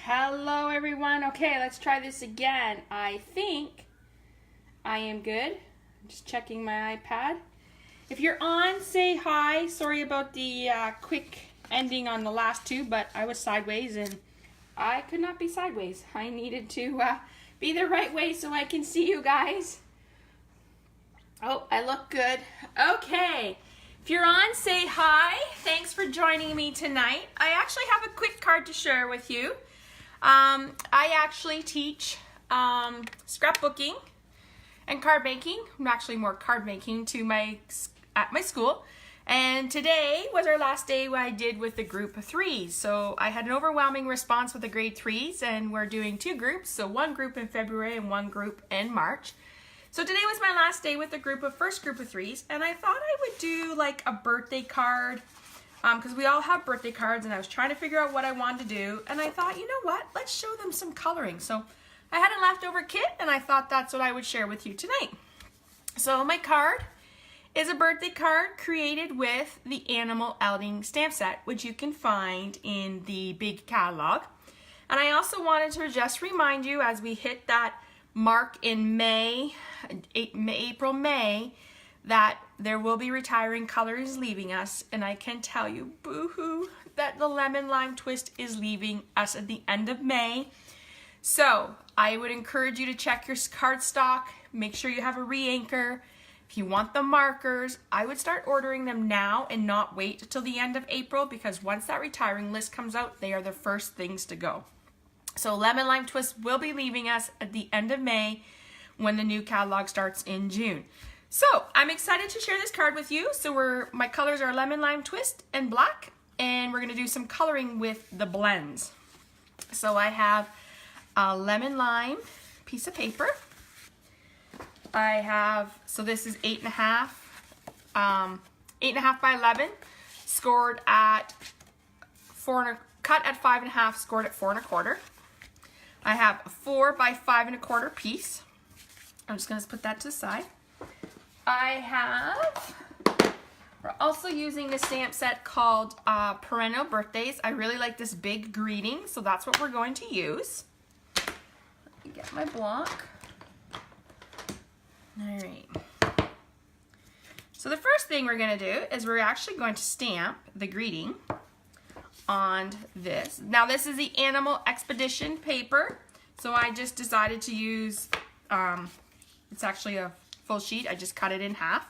Hello everyone. Okay, let's try this again. I think I am good. I'm just checking my iPad. If you're on, say hi. Sorry about the quick ending on the last two, but I was sideways and I could not be sideways. I needed to be the right way so I can see you guys. Oh, I look good. Okay. If you're on, say hi. Thanks for joining me tonight. I actually have a quick card to share with you. I actually teach scrapbooking and card making. I'm actually more card making at my school. And today was our last day what I did with the group of threes. So I had an overwhelming response with the grade threes, and we're doing two groups. So one group in February and one group in March. So today was my last day with the first group of threes, and I thought I would do like a birthday card because we all have birthday cards, and I was trying to figure out what I wanted to do, and I thought, you know what, let's show them some coloring. So I had a leftover kit, and I thought that's what I would share with you tonight. So my card is a birthday card created with the Animal Outing stamp set, which you can find in the big catalog. And I also wanted to just remind you as we hit that mark in April, May, that there will be retiring colors leaving us, and I can tell you, boo-hoo, that the Lemon Lime Twist is leaving us at the end of May. So I would encourage you to check your card stock, make sure you have a re-anchor. If you want the markers, I would start ordering them now and not wait until the end of April, because once that retiring list comes out, they are the first things to go. So Lemon Lime Twist will be leaving us at the end of May when the new catalog starts in June. So I'm excited to share this card with you. So my colors are Lemon Lime Twist and black, and we're going to do some coloring with the blends. So I have a lemon lime piece of paper. I have, so this is 8.5 by 11, scored at cut at 5.5, scored at 4 1/4. I have a 4 by 5 1/4 piece. I'm just going to put that to the side. We're also using a stamp set called Perennial Birthdays. I really like this big greeting, so that's what we're going to use. Let me get my block. All right. So the first thing we're going to do is we're actually going to stamp the greeting on this. Now this is the Animal Expedition paper, so I just decided to use, it's actually a full sheet, I just cut it in half.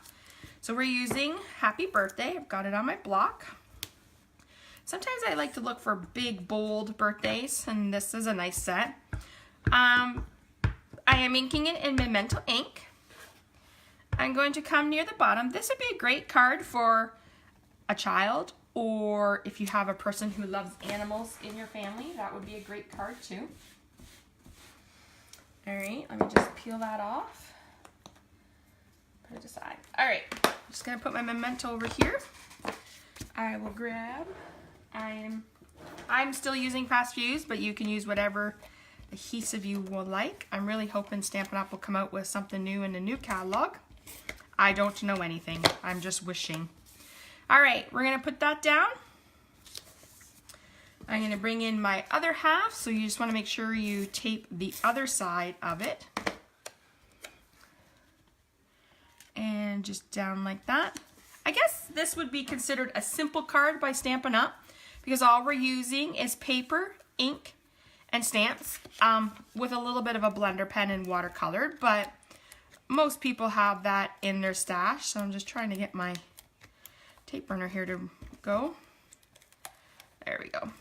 So we're using Happy Birthday, I've got it on my block. Sometimes I like to look for big, bold birthdays, and this is a nice set. I am inking it in Memento ink. I'm going to come near the bottom. This would be a great card for a child, or if you have a person who loves animals in your family, that would be a great card too. All right, let me just peel that off. Put it aside. All right, I'm just gonna put my memento over here. I will grab, I'm still using Fast Fuse, but you can use whatever adhesive you will like. I'm really hoping Stampin' Up will come out with something new in the new catalog. I don't know anything, I'm just wishing. All right, we're gonna put that down. I'm gonna bring in my other half, so you just wanna make sure you tape the other side of it. And just down like that. I guess this would be considered a simple card by Stampin' Up, because all we're using is paper, ink, and stamps with a little bit of a blender pen and watercolor, but most people have that in their stash, so I'm just trying to get my tape runner here to go. There we go.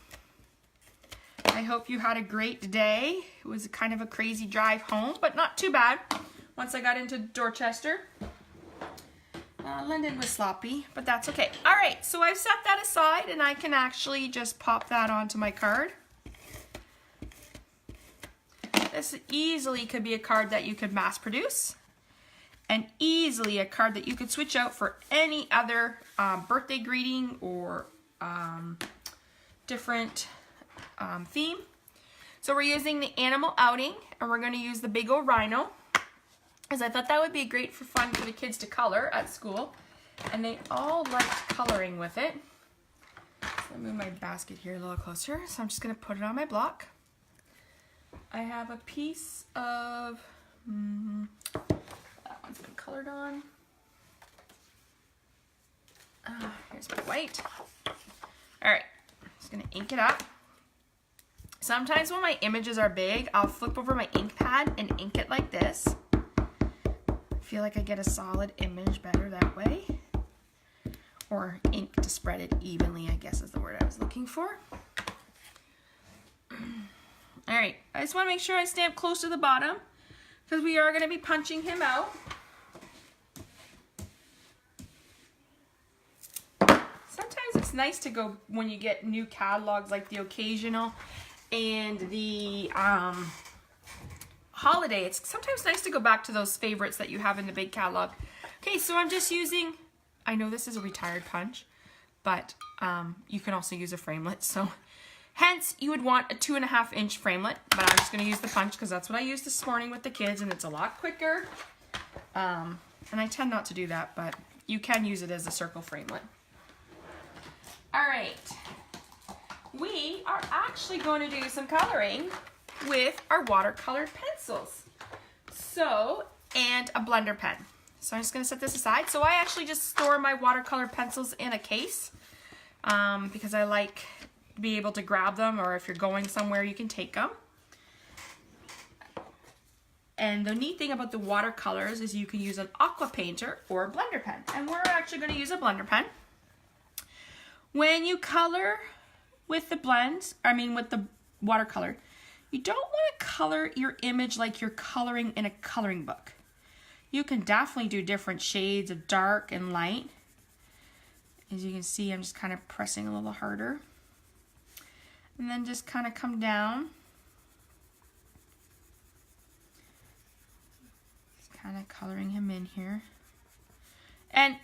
I hope you had a great day. It was kind of a crazy drive home, but not too bad. Once I got into Dorchester, London was sloppy, but that's okay. All right, so I've set that aside, and I can actually just pop that onto my card. This easily could be a card that you could mass produce, and easily a card that you could switch out for any other birthday greeting or different theme. So we're using the Animal Outing, and we're going to use the big old rhino, because I thought that would be great for fun for the kids to color at school, and they all liked coloring with it. So I'll move my basket here a little closer. So I'm just going to put it on my block. I have a piece of, that one's been colored on. Here's my white. All right, just gonna ink it up. Sometimes when my images are big, I'll flip over my ink pad and ink it like this. I feel like I get a solid image better that way. Or ink to spread it evenly, I guess is the word I was looking for. All right, I just want to make sure I stamp close to the bottom because we are going to be punching him out. Sometimes it's nice to go when you get new catalogs like the occasional and the holiday. It's sometimes nice to go back to those favorites that you have in the big catalog. Okay, so I'm just using, I know this is a retired punch, but you can also use a framelit. So hence you would want a 2.5 inch framelit, but I'm just going to use the punch because that's what I used this morning with the kids and it's a lot quicker. And I tend not to do that, but you can use it as a circle framelit. All right, we are actually going to do some coloring with our watercolored pencils. So, and a blender pen. So I'm just going to set this aside. So I actually just store my watercolor pencils in a case because I like to be able to grab them, or if you're going somewhere you can take them. And the neat thing about the watercolors is you can use an aqua painter or a blender pen. And we're actually going to use a blender pen. When you color with the blends, with the watercolor, you don't want to color your image like you're coloring in a coloring book. You can definitely do different shades of dark and light. As you can see, I'm just kind of pressing a little harder. And then just kind of come down. Just kind of coloring him in here. And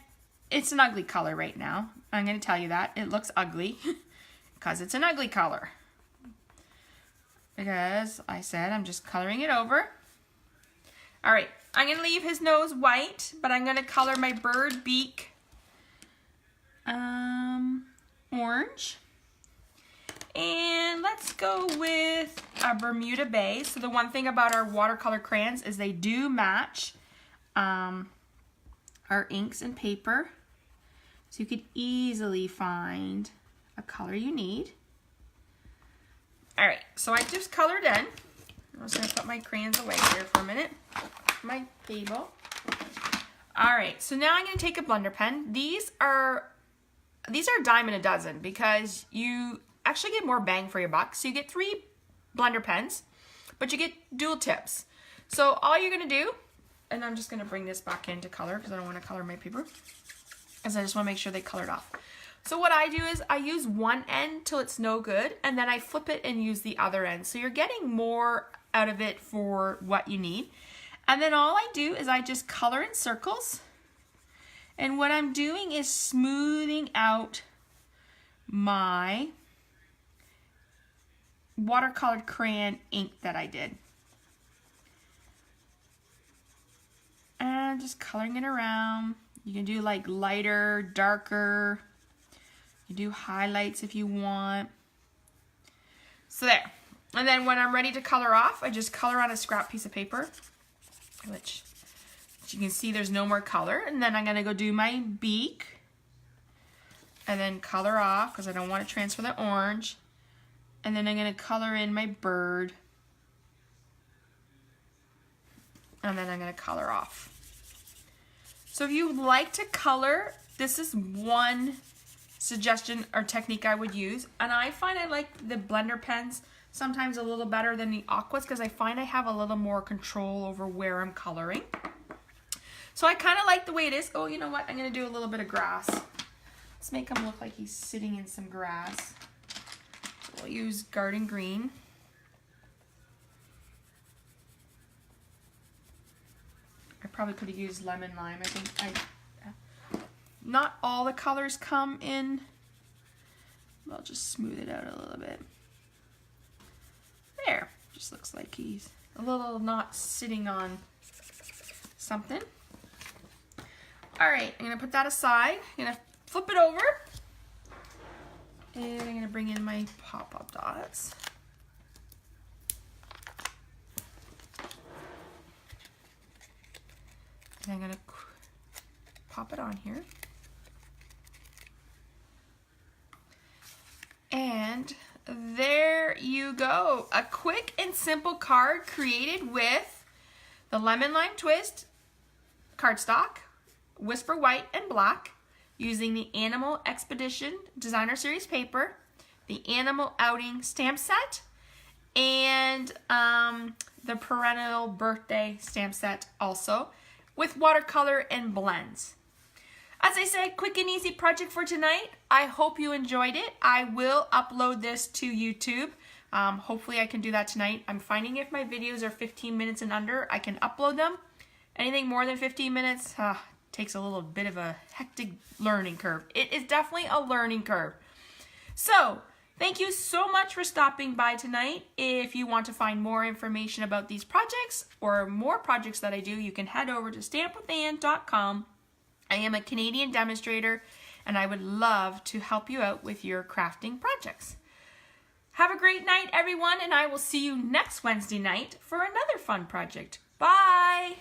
it's an ugly color right now. I'm going to tell you that. It looks ugly because it's an ugly color. Because I said I'm just coloring it over. All right, I'm going to leave his nose white, but I'm going to color my bird beak orange. And let's go with a Bermuda Bay. So the one thing about our watercolor crayons is they do match our inks and paper. So you could easily find a color you need. All right, so I just colored in. I'm just gonna put my crayons away here for a minute. My table. All right, so now I'm gonna take a blender pen. These are a dime a dozen because you actually get more bang for your buck. So you get 3 blender pens, but you get dual tips. So all you're gonna do, and I'm just gonna bring this back into color because I don't wanna color my paper, is I just wanna make sure they colored off. So what I do is I use one end till it's no good, and then I flip it and use the other end. So you're getting more out of it for what you need. And then all I do is I just color in circles. And what I'm doing is smoothing out my watercolored crayon ink that I did. And just coloring it around. You can do like lighter, darker. You do highlights if you want. So there. And then when I'm ready to color off, I just color on a scrap piece of paper, which you can see there's no more color. And then I'm going to go do my beak and then color off because I don't want to transfer the orange. And then I'm going to color in my bird. And then I'm going to color off. So if you like to color, this is one suggestion or technique I would use. And I find I like the blender pens sometimes a little better than the aquas because I find I have a little more control over where I'm coloring. So I kind of like the way it is. Oh, you know what? I'm going to do a little bit of grass. Let's make him look like he's sitting in some grass. So we'll use garden green. I probably could have used lemon lime. I think not all the colors come in. I'll just smooth it out a little bit. There, just looks like he's a little not sitting on something. All right, I'm gonna put that aside. I'm gonna flip it over. And I'm gonna bring in my pop-up dots. on here. And there you go. A quick and simple card created with the Lemon Lime Twist cardstock, Whisper White and Black, using the Animal Expedition Designer Series paper, the Animal Outing stamp set, and the Perennial Birthday stamp set also, with watercolor and blends. As I said, quick and easy project for tonight. I hope you enjoyed it. I will upload this to YouTube. Hopefully I can do that tonight. I'm finding if my videos are 15 minutes and under, I can upload them. Anything more than 15 minutes takes a little bit of a hectic learning curve. It is definitely a learning curve. So, thank you so much for stopping by tonight. If you want to find more information about these projects or more projects that I do, you can head over to stampwithann.com. I am a Canadian demonstrator, and I would love to help you out with your crafting projects. Have a great night, everyone, and I will see you next Wednesday night for another fun project. Bye!